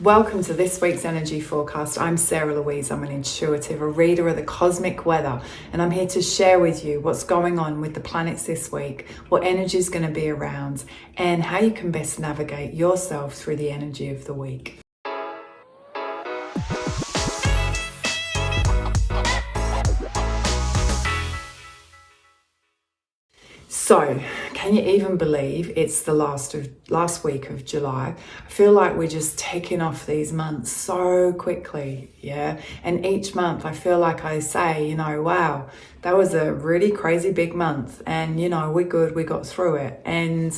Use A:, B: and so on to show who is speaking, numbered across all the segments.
A: Welcome to this week's energy forecast. I'm Sarah Louise. I'm an intuitive, a reader of the cosmic weather, and I'm here to share with you what's going on with the planets this week, what energy is going to be around, and how you can best navigate yourself through the energy of the week. So, can you even believe it's the last week of July? I feel like we're just ticking off these months so quickly, yeah? And each month I feel like I say, wow, that was a really crazy big month, and we're good, we got through it. And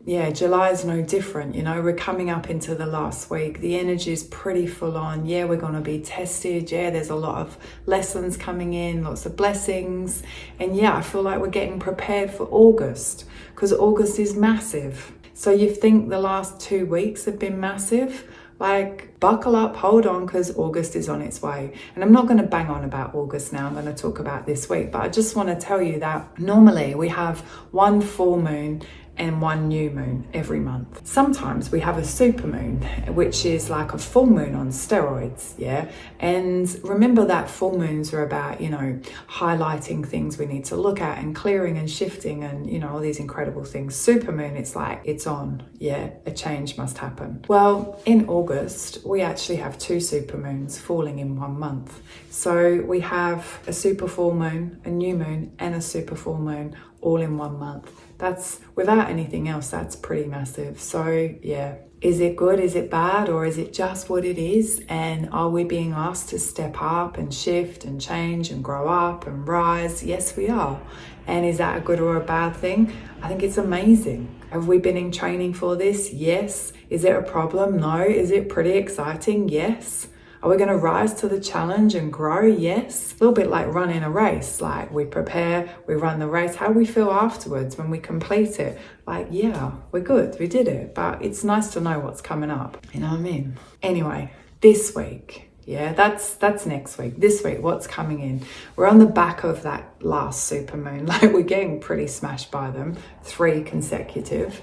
A: yeah, July is no different. We're coming up into the last week. The energy is pretty full on. Yeah, we're going to be tested. Yeah, there's a lot of lessons coming in, lots of blessings. And yeah, I feel like we're getting prepared for August, because August is massive. So you think the last 2 weeks have been massive? Like, buckle up, hold on, because August is on its way. And I'm not going to bang on about August now. I'm going to talk about this week. But I just want to tell you that normally we have one full moon and one new moon every month. Sometimes we have a super moon, which is like a full moon on steroids, yeah? And remember that full moons are about, highlighting things we need to look at and clearing and shifting and, all these incredible things. Super moon, it's like, it's on, yeah? A change must happen. Well, in August, we actually have 2 super moons falling in 1 month. So we have a super full moon, a new moon, and a super full moon all in 1 month. That's, without anything else, that's pretty massive. So yeah, is it good? Is it bad? Or is it just what it is? And are we being asked to step up and shift and change and grow up and rise? Yes, we are. And is that a good or a bad thing? I think it's amazing. Have we been in training for this? Yes. Is it a problem? No. Is it pretty exciting? Yes. Are we going to rise to the challenge and grow? Yes. A little bit like running a race. Like, we prepare, we run the race. How do we feel afterwards when we complete it? Like, yeah, we're good, we did it. But it's nice to know what's coming up. You know what I mean? Anyway, this week, yeah, that's next week. This week, what's coming in? We're on the back of that last super moon. Like, we're getting pretty smashed by them. 3 consecutive.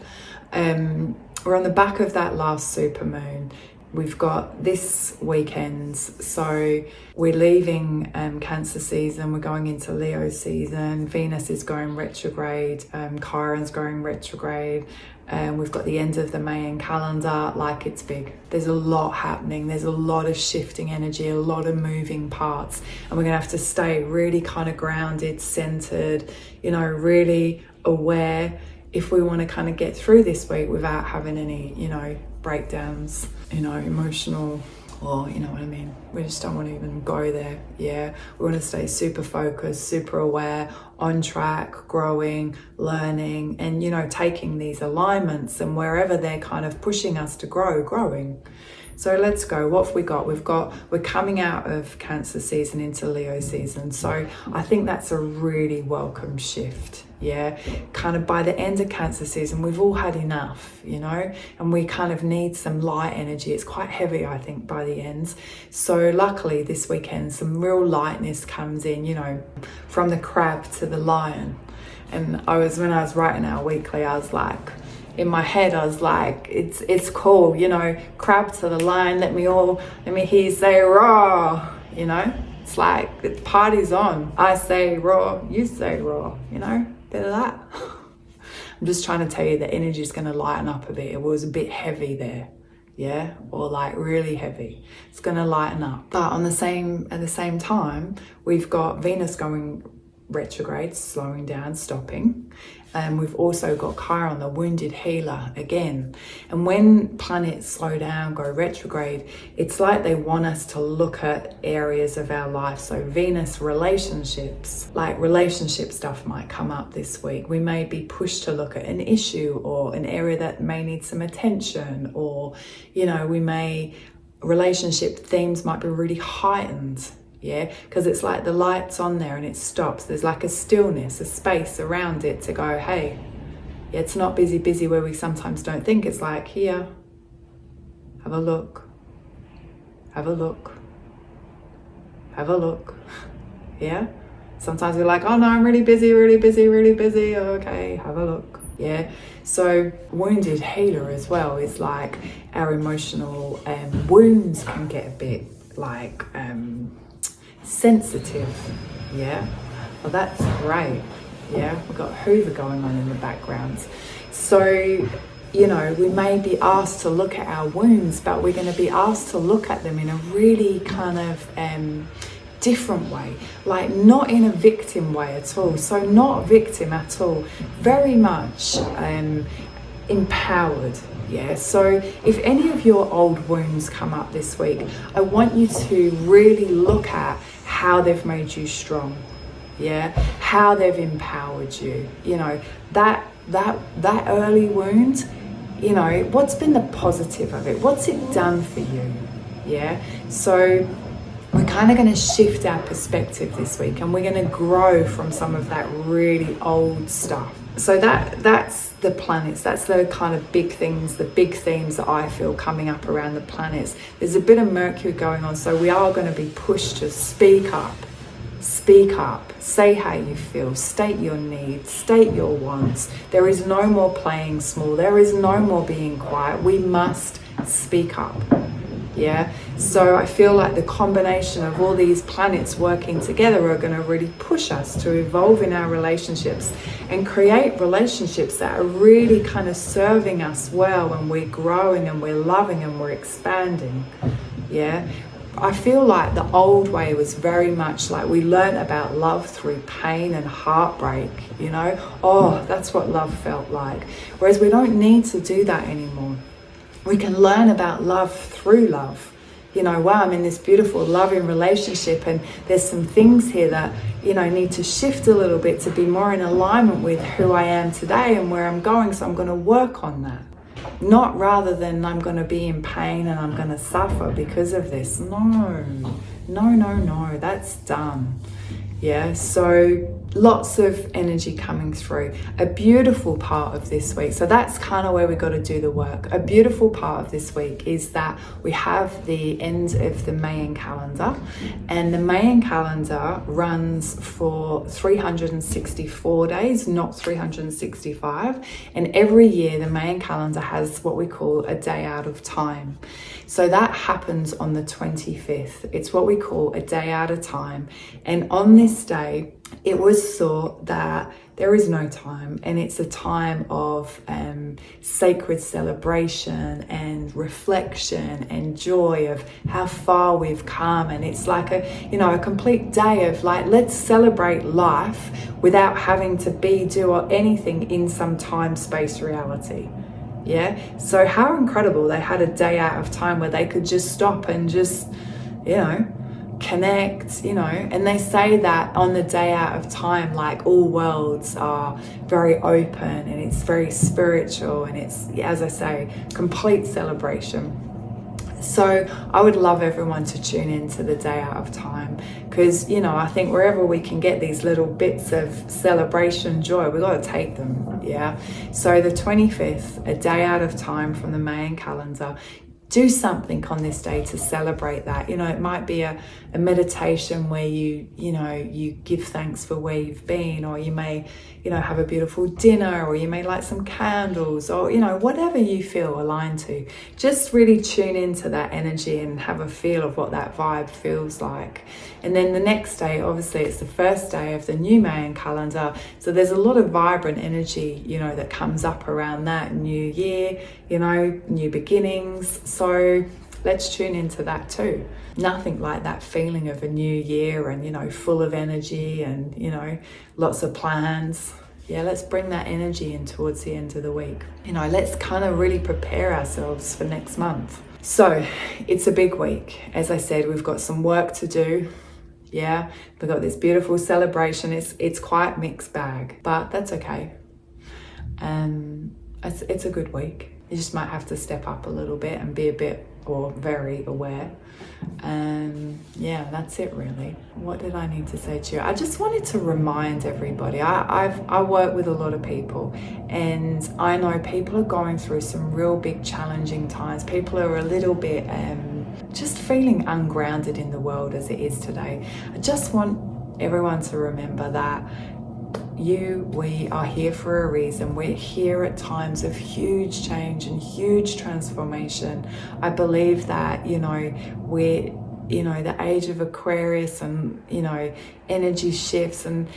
A: We're on the back of that last super moon. We've got this weekend, so we're leaving Cancer season, we're going into Leo season. Venus is going retrograde, Chiron's going retrograde, and we've got the end of the Mayan calendar. Like, it's big. There's a lot happening. There's a lot of shifting energy, a lot of moving parts, and we're gonna have to stay really kind of grounded, centered, really aware if we want to kind of get through this week without having any, breakdowns, emotional, or you know what I mean. We just don't want to even go there. Yeah, we want to stay super focused, super aware, on track, growing, learning, and taking these alignments and wherever they're kind of pushing us to growing. So let's go. What have we got? We're coming out of Cancer season into Leo season. So I think that's a really welcome shift. Yeah, kind of by the end of Cancer season, we've all had enough, and we kind of need some light energy. It's quite heavy, I think, by the end. So luckily this weekend, some real lightness comes in, from the crab to the lion. And when I was writing our weekly, I was like, in my head, I was like, it's cool, crab to the lion, let me hear you say raw, it's like, the party's on. I say raw, you say raw, bit of that. I'm just trying to tell you the energy is going to lighten up a bit. It was a bit heavy there, yeah, or like really heavy. It's going to lighten up. But at the same time, we've got Venus going retrograde, slowing down, stopping. And we've also got Chiron, the wounded healer, again. And when planets slow down, go retrograde, it's like they want us to look at areas of our life. So Venus, relationships, like relationship stuff might come up this week. We may be pushed to look at an issue or an area that may need some attention, or, relationship themes might be really heightened. Yeah, because it's like the light's on there and it stops. There's like a stillness, a space around it to go, hey, yeah, it's not busy where we sometimes don't think. It's like, here, have a look, yeah. Sometimes we're like, oh no, I'm really busy. Okay, have a look. Yeah, so wounded healer as well is like our emotional wounds can get a bit like sensitive. Yeah, well, that's great. Yeah, we've got Hoover going on in the background. So, you know, we may be asked to look at our wounds, but we're going to be asked to look at them in a really kind of different way, like not in a victim way at all. So not victim at all, very much empowered. Yeah, so if any of your old wounds come up this week, I want you to really look at how they've made you strong. Yeah, how they've empowered you. You know, that early wound, you know, what's been the positive of it? What's it done for you? Yeah, so we're kind of going to shift our perspective this week, and we're going to grow from some of that really old stuff. So that's the planets, that's the kind of big things, the big themes that I feel coming up around the planets. There's a bit of Mercury going on, so we are going to be pushed to speak up, say how you feel, state your needs, state your wants. There is no more playing small, there is no more being quiet. We must speak up. Yeah, so I feel like the combination of all these planets working together are going to really push us to evolve in our relationships and create relationships that are really kind of serving us well, and we're growing and we're loving and we're expanding. Yeah, I feel like the old way was very much like we learned about love through pain and heartbreak, you know. Oh, that's what love felt like. Whereas we don't need to do that anymore. We can learn about love through love. You know, wow, I'm in this beautiful, loving relationship, and there's some things here that, you know, need to shift a little bit to be more in alignment with who I am today and where I'm going. So I'm going to work on that. Not rather than I'm going to be in pain and I'm going to suffer because of this. No, that's done. Yeah, so lots of energy coming through. A beautiful part of this week, so that's kind of where we got to do the work. A beautiful part of this week is that we have the end of the Mayan calendar, and the Mayan calendar runs for 364 days, not 365. And every year the Mayan calendar has what we call a day out of time. So that happens on the 25th. It's what we call a day out of time. And on this day, it was thought that there is no time, and it's a time of sacred celebration and reflection and joy of how far we've come. And it's like a complete day of like, let's celebrate life without having to do anything in some time space reality. Yeah, so how incredible. They had a day out of time where they could just stop and just, you know, connect, you know. And they say that on the day out of time, like, all worlds are very open and it's very spiritual, and it's, as I say, complete celebration. So I would love everyone to tune into the day out of time, because, you know, I think wherever we can get these little bits of celebration, joy, we've got to take them. Yeah, so the 25th, a day out of time from the Mayan calendar. Do something on this day to celebrate that. You know, it might be a meditation where you give thanks for where you've been, or you may, you know, have a beautiful dinner, or you may light some candles, or, you know, whatever you feel aligned to. Just really tune into that energy and have a feel of what that vibe feels like. And then the next day, obviously, it's the first day of the new Mayan calendar. So there's a lot of vibrant energy, you know, that comes up around that new year, you know, new beginnings. So let's tune into that too. Nothing like that feeling of a new year and, you know, full of energy and, you know, lots of plans. Yeah, let's bring that energy in towards the end of the week. You know, let's kind of really prepare ourselves for next month. So it's a big week. As I said, we've got some work to do. Yeah, we've got this beautiful celebration. It's quite mixed bag, but that's okay. It's a good week. You just might have to step up a little bit and be a bit or very aware. Yeah, that's it really. What did I need to say to you? I just wanted to remind everybody, I work with a lot of people, and I know people are going through some real big challenging times. People are a little bit just feeling ungrounded in the world as it is today. I just want everyone to remember that, we are here for a reason. We're here at times of huge change and huge transformation. I believe that, we're, the age of Aquarius, and, energy shifts, and,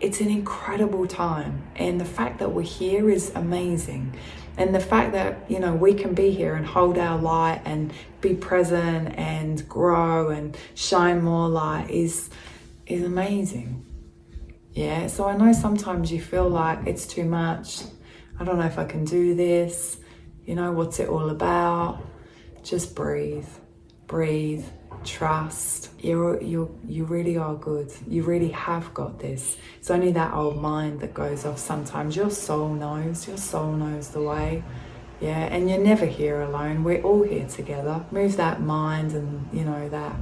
A: it's an incredible time. And the fact that we're here is amazing. And the fact that, we can be here and hold our light and be present and grow and shine more light is amazing. Yeah, so I know sometimes you feel like it's too much. I don't know if I can do this. What's it all about? Just breathe, trust. You really are good. You really have got this. It's only that old mind that goes off sometimes. Your soul knows the way. Yeah, and you're never here alone. We're all here together. Move that mind and, that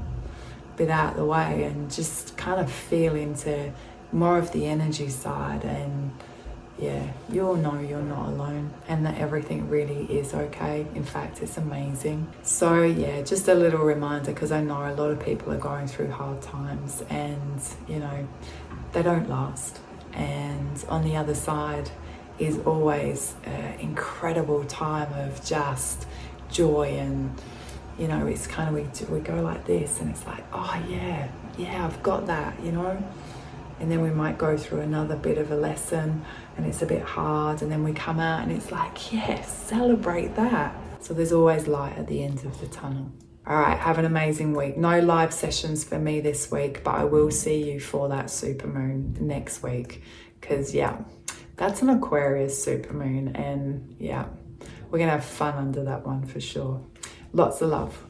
A: bit out of the way, and just kind of feel into more of the energy side, and yeah, you'll know you're not alone, and that everything really is okay. In fact, it's amazing. So yeah, just a little reminder, because I know a lot of people are going through hard times, and they don't last, and on the other side is always an incredible time of just joy, and it's kind of, we go like this, and it's like, oh yeah, I've got that, and then we might go through another bit of a lesson, and it's a bit hard, and then we come out and it's like, yes, celebrate that. So there's always light at the end of the tunnel. All right, have an amazing week. No live sessions for me this week, but I will see you for that supermoon next week, because that's an Aquarius supermoon, and we're gonna have fun under that one for sure. Lots of love.